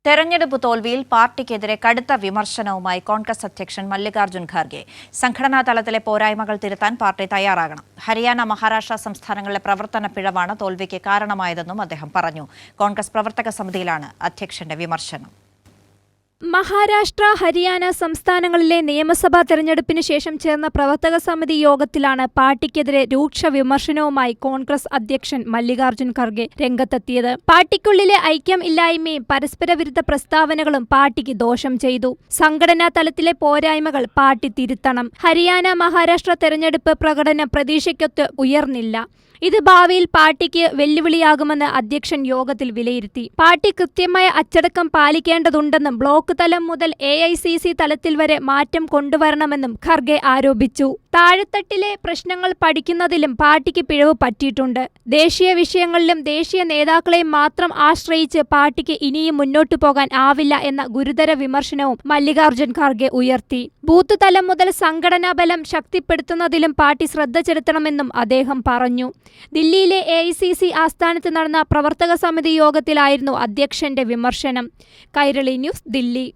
തെരഞ്ഞെടുപ്പ് തോൽവിയിൽ പാർട്ടിക്കെതിരെ കടുത്ത വിമർശനവുമായി കോൺഗ്രസ് അധ്യക്ഷൻ മല്ലികാർജ്ജുൻ ഖാർഗെ. സംഘടനാ തലത്തിലെ പോരായ്മകൾ തിരുത്താൻ പാർട്ടി തയ്യാറാകണം. ഹരിയാന, മഹാരാഷ്ട്ര സംസ്ഥാനങ്ങളിലെ പ്രവർത്തന പിഴവാണ് തോൽവിക്ക് കാരണമായതെന്നും അദ്ദേഹം പറഞ്ഞു. കോൺഗ്രസ് പ്രവർത്തക സമിതിയിലാണ് അധ്യക്ഷന്റെ വിമർശനം. മഹാരാഷ്ട്ര, ഹരിയാന സംസ്ഥാനങ്ങളിലെ നിയമസഭാ തെരഞ്ഞെടുപ്പിന് ശേഷം ചേർന്ന പ്രവർത്തക സമിതി യോഗത്തിലാണ് പാർട്ടിക്കെതിരെ രൂക്ഷ വിമർശനവുമായി കോൺഗ്രസ് അധ്യക്ഷൻ മല്ലികാർജ്ജുൻ ഖാർഗെ രംഗത്തെത്തിയത്. പാർട്ടിക്കുള്ളിലെ ഐക്യം ഇല്ലായ്മയും പരസ്പര വിരുദ്ധ പ്രസ്താവനകളും പാർട്ടിക്ക് ദോഷം ചെയ്തു. സംഘടനാ തലത്തിലെ പോരായ്മകൾ പാർട്ടി തിരുത്തണം. ഹരിയാന, മഹാരാഷ്ട്ര തെരഞ്ഞെടുപ്പ് പ്രകടനം പ്രതീക്ഷയ്ക്കൊത്ത് ഉയർന്നില്ല. ഇത് ഭാവിയിൽ പാർട്ടിക്ക് വെല്ലുവിളിയാകുമെന്ന് അധ്യക്ഷൻ യോഗത്തിൽ വിലയിരുത്തി. പാർട്ടി കൃത്യമായ അച്ചടക്കം പാലിക്കേണ്ടതുണ്ടെന്നും ബ്ലോക്ക് തലം മുതൽ AICC തലത്തിൽ വരെ മാറ്റം കൊണ്ടുവരണമെന്നും ഖാർഗെ ആരോപിച്ചു. താഴെത്തട്ടിലെ പ്രശ്നങ്ങൾ പഠിക്കുന്നതിലും പാർട്ടിക്ക് പിഴവ് പറ്റിയിട്ടുണ്ട്. ദേശീയ വിഷയങ്ങളിലും ദേശീയ നേതാക്കളെയും മാത്രം ആശ്രയിച്ച് പാർട്ടിക്ക് ഇനിയും മുന്നോട്ടു പോകാൻ ആവില്ല എന്ന ഗുരുതര വിമർശനവും മല്ലികാർജ്ജുൻ ഖാർഗെ ഉയർത്തി. ബൂത്ത് തലം മുതൽ സംഘടനാ ബലം ശക്തിപ്പെടുത്തുന്നതിലും പാർട്ടി ശ്രദ്ധ ചെലുത്തണമെന്നും അദ്ദേഹം പറഞ്ഞു. ദില്ലിയിലെ AICC ആസ്ഥാനത്ത് നടന്ന പ്രവർത്തക സമിതി യോഗത്തിലായിരുന്നു അധ്യക്ഷന്റെ വിമർശനം. കൈരളി ന്യൂസ്, ദില്ലി.